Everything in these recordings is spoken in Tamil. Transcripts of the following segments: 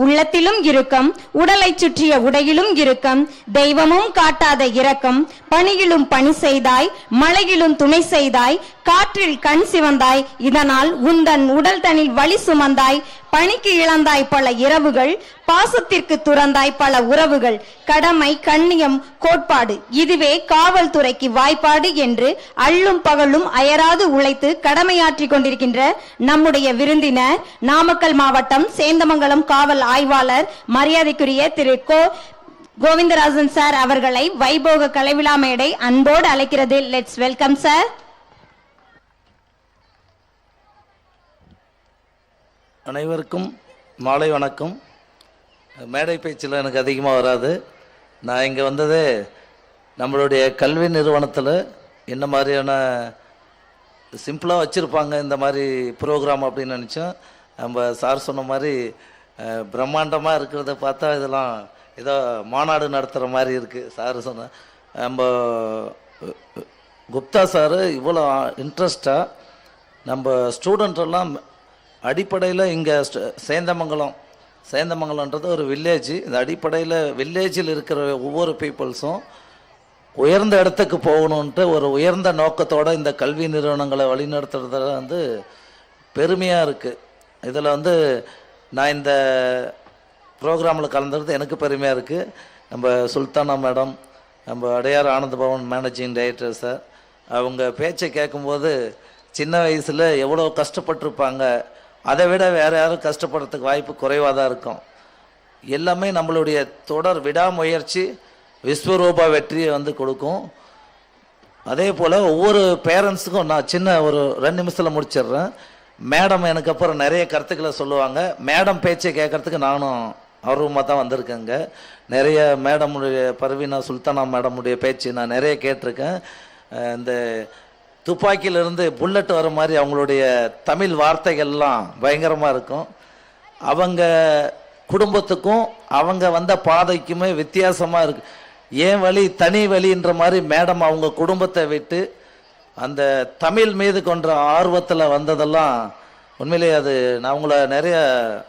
உள்ளத்திலும் இறுக்கம், உடலை சுற்றிய உடையிலும் இறுக்கம், தெய்வமும் காட்டாத இரக்கம், பணியிலும் பணி செய்தாய், மழையிலும் துணை செய்தாய், காற்றில் கண் சிவந்தாய், இதனால் உந்தன் உடல் தனில் வலி சுமந்தாய், பணிக்கு இழந்தாய் பல இரவுகள், பாசத்திற்கு துறந்தாய் பல உறவுகள், கடமை கண்ணியம் கோட்பாடு இதுவே காவல்துறைக்கு வாய்ப்பாடு என்று அள்ளும் பகலும் அயராது உழைத்து கடமையாற்றி கொண்டிருக்கின்ற நம்முடைய விருந்தினர் நாமக்கல் மாவட்டம் சேந்தமங்கலம் காவல் ஆய்வாளர் மரியாதைக்குரிய திரு கோவிந்தராஜன் சார் அவர்களை வைபோக கலைவிழா மேடை அன்போடு அழைக்கிறது. Let's welcome sir. அனைவருக்கும் மாலை வணக்கம். மேடை பேச்சில் எனக்கு அதிகமாக வராது. நான் இங்கே வந்ததே நம்மளுடைய கல்வி நிறுவனத்தில் என்ன மாதிரியான சிம்பிளாக வச்சுருப்பாங்க இந்த மாதிரி ப்ரோக்ராம் அப்படின்னு நினச்சோம். நம்ம சார் சொன்ன மாதிரி பிரம்மாண்டமாக இருக்கிறத பார்த்தா இதெல்லாம் ஏதோ மாநாடு நடத்துகிற மாதிரி இருக்குது. சார் சொன்ன நம்ம குப்தா சார் இவ்வளோ இன்ட்ரெஸ்டாக நம்ம ஸ்டூடெண்ட்டெல்லாம் அடிப்படையில் இங்கே சேந்தமங்கலம்ன்றது ஒரு வில்லேஜ். இந்த அடிப்படையில் வில்லேஜில் இருக்கிற ஒவ்வொரு பீப்புள்ஸும் உயர்ந்த இடத்துக்கு போகணுன்ட்டு ஒரு உயர்ந்த நோக்கத்தோடு இந்த கல்வி நிறுவனங்களை வழிநடத்துறதுல பெருமையாக இருக்குது. இதில் நான் இந்த ப்ரோக்ராமில் கலந்துறது எனக்கு பெருமையாக இருக்குது. நம்ம சுல்தானா மேடம், நம்ம Adyar Ananda Pawan managing director sir, அவங்க பேச்சை கேட்கும்போது சின்ன வயசில் எவ்வளோ கஷ்டப்பட்டிருப்பாங்க, அதை விட வேறு யாரும் கஷ்டப்படுறதுக்கு வாய்ப்பு குறைவாக தான் இருக்கும். எல்லாமே நம்மளுடைய தொடர் விடாமுயற்சி விஸ்வரூபா வெற்றியை கொடுக்கும். அதே போல் ஒவ்வொரு பேரண்ட்ஸுக்கும் நான் சின்ன ஒரு 2 நிமிஷத்தில் முடிச்சிடுறேன். மேடம் எனக்கு அப்புறம் நிறைய கருத்துக்களை சொல்லுவாங்க. மேடம் பேச்சை கேட்குறதுக்கு நானும் ஆர்வமாக தான் வந்திருக்கேங்க. நிறைய மேடமுடைய பர்வீனா சுல்தானா மேடமுடைய பேச்சு நான் நிறைய கேட்டிருக்கேன். இந்த துப்பாக்கியிலிருந்து புல்லட் வர மாதிரி அவங்களுடைய தமிழ் வார்த்தைகள்லாம் பயங்கரமாக இருக்கும். அவங்க குடும்பத்துக்கும் அவங்க வந்த பாதைக்குமே வித்தியாசமாக இருக்கு. ஏன் வழி தனி வழின்ற மாதிரி மேடம் அவங்க குடும்பத்தை விட்டு அந்த தமிழ் மீது கொண்ட ஆர்வத்தில் வந்ததெல்லாம் உண்மையிலேயே அது நான்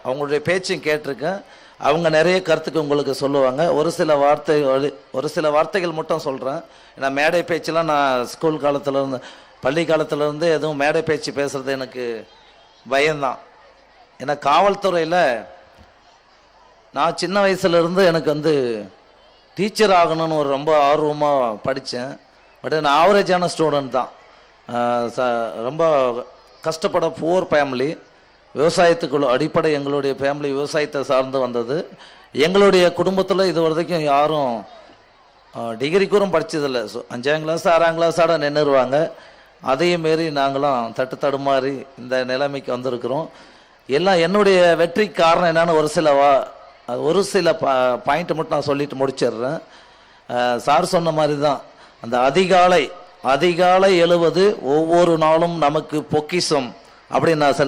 அவங்களுடைய பேச்சும் கேட்டிருக்கேன். அவங்க நிறைய கருத்துக்கு உங்களுக்கு சொல்லுவாங்க. ஒரு சில வார்த்தைகள் மட்டும் சொல்கிறேன். ஏன்னா மேடை பேச்செலாம் நான் ஸ்கூல் காலத்துலேருந்து பள்ளி காலத்துலேருந்து எதுவும் மேடை பேச்சு பேசுகிறது எனக்கு பயம்தான். ஏன்னா காவல்துறையில் நான் சின்ன வயசுலேருந்து எனக்கு டீச்சர் ஆகணும்னு ஒரு ரொம்ப ஆர்வமாக படித்தேன். பட் நான் ஆவரேஜான ஸ்டூடெண்ட் தான். ரொம்ப கஷ்டப்பட புவர் ஃபேமிலி, விவசாயத்துக்குள்ள அடிப்படை எங்களுடைய ஃபேமிலி விவசாயத்தை சார்ந்து வந்தது. எங்களுடைய குடும்பத்தில் இது வரைக்கும் யாரும் டிகிரி கூட படித்ததில்லை. 5ஆம் கிளாஸ் 6ஆம் கிளாஸோட நின்றுருவாங்க. அதையும் மீறி நாங்களும் தடுமாறி இந்த நிலைமைக்கு வந்திருக்கிறோம். எல்லாம் என்னுடைய வெற்றிக்கு காரணம் என்னன்னு ஒரு சில பாயிண்ட் மட்டும் நான் சொல்லிட்டு முடிச்சிடுறேன். சார் சொன்ன மாதிரி தான் அந்த அதிகாலை எழுவது ஒவ்வொரு நாளும் நமக்கு பொக்கிஷம் அப்படின்னு நான்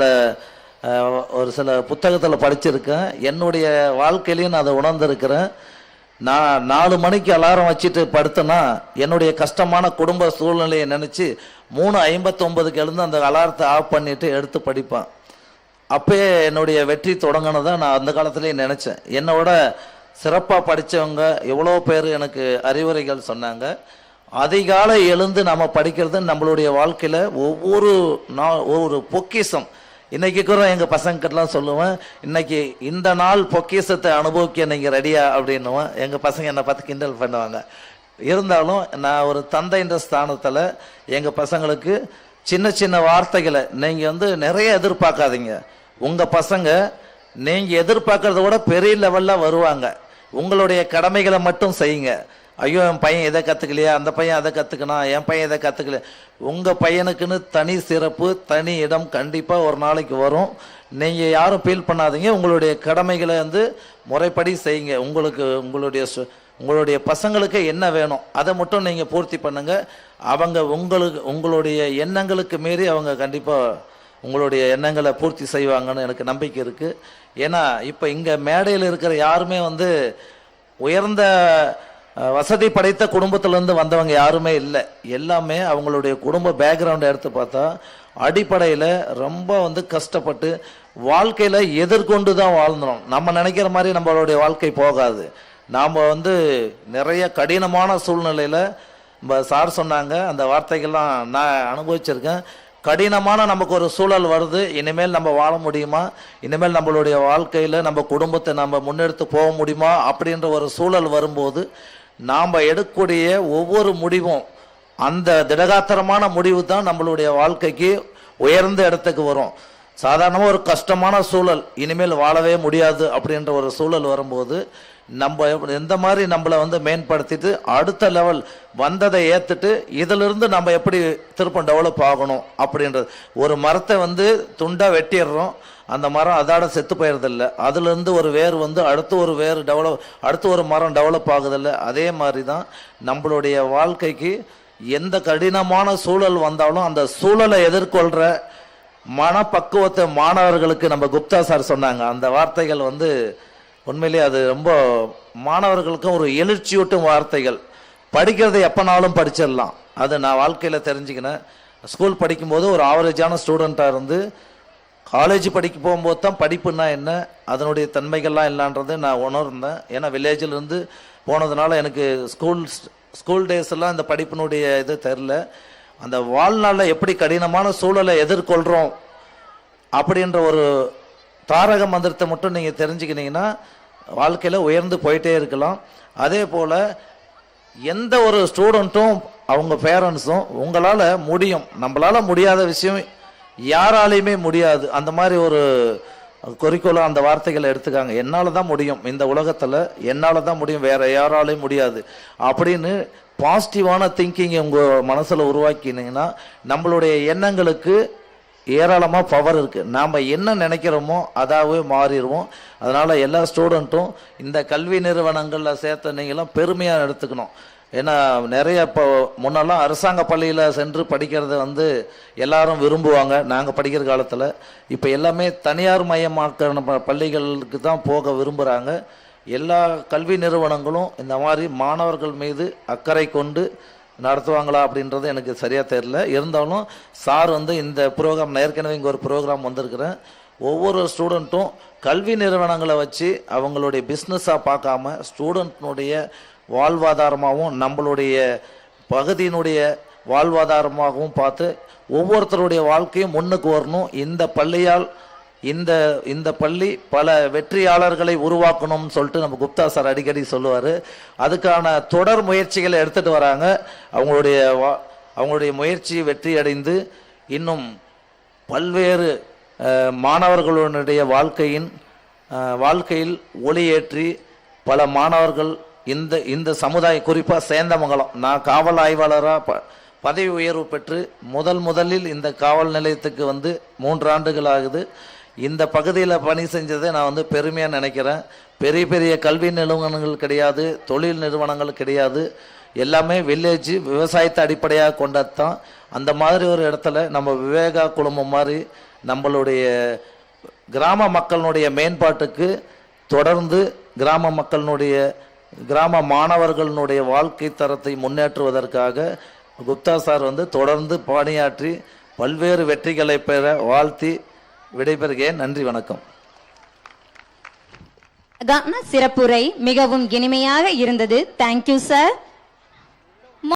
ஒரு சில புத்தகத்தில் படிச்சிருக்கேன். என்னுடைய வாழ்க்கையிலையும் நான் அதை உணர்ந்திருக்கிறேன். நான் 4 மணிக்கு அலாரம் வச்சுட்டு படுத்தேன்னா என்னுடைய கஷ்டமான குடும்ப சூழ்நிலையை நினச்சி 3:59க்கு எழுந்து அந்த அலாரத்தை ஆஃப் பண்ணிவிட்டு எடுத்து படிப்பேன். அப்போயே என்னுடைய வெற்றி தொடங்கினதை நான் அந்த காலத்துலேயே நினச்சேன். என்னோட சிறப்பாக படித்தவங்க எவ்வளோ பேர் எனக்கு அறிவுரைகள் சொன்னாங்க. அதிகாலை எழுந்து நம்ம படிக்கிறது நம்மளுடைய வாழ்க்கையில் ஒவ்வொரு பொக்கிஷம். இன்றைக்கி கூட எங்கள் பசங்கக்கிட்டலாம் சொல்லுவேன், இன்றைக்கி இந்த நாள் பொக்கிஷத்தை அனுபவிக்க நீங்கள் ரெடியா அப்படின்னுவேன். எங்கள் பசங்க என்னை பார்த்து கிண்டல் பண்ணுவாங்க. இருந்தாலும் நான் ஒரு தந்தைன்ற ஸ்தானத்தில் எங்கள் பசங்களுக்கு சின்ன சின்ன வார்த்தைகளை நீங்கள் நிறைய எதிர்பார்க்காதீங்க. உங்கள் பசங்க நீங்கள் எதிர்பார்க்கறத விட பெரிய லெவலில் வருவாங்க. உங்களுடைய கடமைகளை மட்டும் செய்யுங்க. ஐயோ என் பையன் இதை கற்றுக்கலையா, அந்த பையன் அதை கற்றுக்கணும், என் பையன் இதை கற்றுக்கல. உங்கள் பையனுக்குன்னு தனி சிறப்பு தனி இடம் கண்டிப்பாக ஒரு நாளைக்கு வரும். நீங்கள் யாரும் ஃபீல் பண்ணாதீங்க. உங்களுடைய கடமைகளை முறைப்படி செய்யுங்க. உங்களுடைய பசங்களுக்கு என்ன வேணும் அதை மட்டும் நீங்கள் பூர்த்தி பண்ணுங்கள். அவங்க உங்களுடைய எண்ணங்களுக்கு மீறி அவங்க கண்டிப்பாக உங்களுடைய எண்ணங்களை பூர்த்தி செய்வாங்கன்னு எனக்கு நம்பிக்கை இருக்குது. ஏன்னா இப்போ இங்கே மேடையில் இருக்கிற யாருமே உயர்ந்த வசதி படைத்த குடும்பத்திலேருந்து வந்தவங்க யாருமே இல்லை. எல்லாமே அவங்களுடைய குடும்ப பேக்ரவுண்டை எடுத்து பார்த்தா அடிப்படையில் ரொம்ப கஷ்டப்பட்டு வாழ்க்கையில் எதிர்கொண்டு தான் வாழ்ந்தோம். நம்ம நினைக்கிற மாதிரி நம்மளுடைய வாழ்க்கை போகாது. நாம் நிறைய கடினமான சூழ்நிலையில் சார் சொன்னாங்க, அந்த வார்த்தைகள்லாம் நான் அனுபவிச்சிருக்கேன். கடினமான நமக்கு ஒரு சூழல் வருது, இனிமேல் நம்ம வாழ முடியுமா, இனிமேல் நம்மளுடைய வாழ்க்கையில் நம்ம குடும்பத்தை நம்ம முன்னெடுத்து போக முடியுமா அப்படின்ற ஒரு சூழல் வரும்போது நாம் எடுக்கக்கூடிய ஒவ்வொரு முடிவும், அந்த திடகாத்திரமான முடிவு தான் நம்மளுடைய வாழ்க்கைக்கு உயர்ந்த இடத்துக்கு வரும். சாதாரணமாக ஒரு கஷ்டமான சூழல், இனிமேல் வாழவே முடியாது அப்படின்ற ஒரு சூழல் வரும்போது நம்ம எந்த மாதிரி நம்மளை மேம்படுத்திட்டு அடுத்த லெவல் வந்ததை ஏற்றுட்டு இதிலிருந்து நம்ம எப்படி திரும்ப டெவலப் ஆகணும் அப்படின்றது. ஒரு மரத்தை துண்டாக வெட்டிடுறோம், அந்த மரம் அதோட செத்து போயிடுறதில்ல, அதுலேருந்து ஒரு வேர் அடுத்து ஒரு வேர் அடுத்து ஒரு மரம் டெவலப் ஆகுதில்ல. அதே மாதிரி தான் நம்மளுடைய வாழ்க்கைக்கு எந்த கடினமான சூழல் வந்தாலும் அந்த சூழலை எதிர்கொள்கிற மனப்பக்குவத்தை மாணவர்களுக்கு நம்ம குப்தா சார் சொன்னாங்க. அந்த வார்த்தைகள் உண்மையிலே அது ரொம்ப மாணவர்களுக்கும் ஒரு எழுச்சியூட்டும் வார்த்தைகள். படிக்கிறதை எப்போனாலும் படிச்சிடலாம், அது நான் வாழ்க்கையில் தெரிஞ்சுக்கினேன். ஸ்கூல் படிக்கும்போது ஒரு ஆவரேஜான ஸ்டூடெண்ட்டாக இருந்து காலேஜ் படிக்க போகும்போது தான் படிப்புன்னா என்ன, அதனுடைய தன்மைகள்லாம் இல்லைன்றது நான் உணர்ந்தேன். ஏன்னா வில்லேஜிலிருந்து போனதுனால எனக்கு ஸ்கூல் டேஸ் எல்லாம் இந்த படிப்பினுடைய இது தெரில. அந்த வாழ்நாளில் எப்படி கடினமான சூழலை எதிர்கொள்கிறோம் அப்படின்ற ஒரு தாரக மந்திரத்தை மட்டும் நீங்கள் தெரிஞ்சுக்கினீங்கன்னா வாழ்க்கையில் உயர்ந்து போயிட்டே இருக்கலாம். அதே போல் எந்த ஒரு ஸ்டூடெண்ட்டும் அவங்க பேரண்ட்ஸும் உங்களால் முடியும், நம்மளால் முடியாத விஷயம் யாராலையுமே முடியாது, அந்த மாதிரி ஒரு குறிக்கோளாக அந்த வார்த்தைகளை எடுத்துக்காங்க. என்னால் தான் முடியும், இந்த உலகத்தில் என்னால் தான் முடியும், வேறு யாராலையும் முடியாது அப்படின்னு பாசிட்டிவான திங்கிங் உங்கள் மனசில் உருவாக்கினீங்கன்னா நம்மளுடைய எண்ணங்களுக்கு ஏராளமாக பவர் இருக்குது. நாம் என்ன நினைக்கிறோமோ அதாகவே மாறிடுவோம். அதனால் எல்லா ஸ்டூடெண்ட்டும் இந்த கல்வி நிறுவனங்களில் சேர்த்த நீங்களும் பெருமையாக எடுத்துக்கணும். ஏன்னா நிறைய இப்போ முன்னெல்லாம் அரசாங்க பள்ளியில் சென்று படிக்கிறது எல்லாரும் விரும்புவாங்க நாங்கள் படிக்கிற காலத்தில். இப்போ எல்லாமே தனியார் மயமாக்கிற பள்ளிகளுக்கு தான் போக விரும்புகிறாங்க. எல்லா கல்வி நிறுவனங்களும் இந்த மாதிரி மாணவர்கள் மீது அக்கறை கொண்டு நடத்துவாங்களா அப்படின்றது எனக்கு சரியாக தெரியல. இருந்தாலும் சார் இந்த ப்ரோக்ராம், ஏற்கனவே இங்கே ஒரு ப்ரோக்ராம் வந்திருக்கிறேன், ஒவ்வொரு ஸ்டூடெண்ட்டும் கல்வி நிறுவனங்களை வச்சு அவங்களுடைய பிஸ்னஸாக பார்க்காம ஸ்டூடெண்ட்னுடைய வாழ்வாதாரமாகவும் நம்மளுடைய பகுதியினுடைய வாழ்வாதாரமாகவும் பார்த்து ஒவ்வொருத்தருடைய வாழ்க்கையும் முன்னுக்கு வரணும். இந்த பள்ளியால் இந்த பள்ளி பல வெற்றியாளர்களை உருவாக்கணும்னு சொல்லிட்டு நம்ம குப்தா சார் அடிக்கடி சொல்லுவார். அதுக்கான தொடர் முயற்சிகளை எடுத்துகிட்டு வராங்க. அவங்களுடைய முயற்சி வெற்றி அடைந்து இன்னும் பல்வேறு மாணவர்களுடைய வாழ்க்கையில் ஒளியேற்றி பல மாணவர்கள் இந்த சமுதாயம், குறிப்பாக சேந்தமங்கலம், நான் காவல் ஆய்வாளராக பதவி உயர்வு பெற்று முதலில் இந்த காவல் நிலையத்துக்கு 3 ஆண்டுகள் ஆகுது. இந்த பகுதியில் பணி செஞ்சதை நான் பெருமையாக நினைக்கிறேன். பெரிய பெரிய கல்வி நிறுவனங்கள் கிடையாது, தொழில் நிறுவனங்கள் கிடையாது, எல்லாமே வில்லேஜ் விவசாயத்தை அடிப்படையாக கொண்டது தான். அந்த மாதிரி ஒரு இடத்துல நம்ம விவேகா குழுமம் மாதிரி நம்மளுடைய கிராம மக்களுடைய மேம்பாட்டுக்கு தொடர்ந்து கிராம மாணவர்களுடைய வாழ்க்கை தரத்தை முன்னேற்றுவதற்காக குப்தா சார் தொடர்ந்து பணியாற்றி பல்வேறு வெற்றிகளை பெற வாழ்த்தி விடைபெறுகிறேன். நன்றி, வணக்கம். சிறப்புரை மிகவும் இனிமையாக இருந்தது. Thank you sir.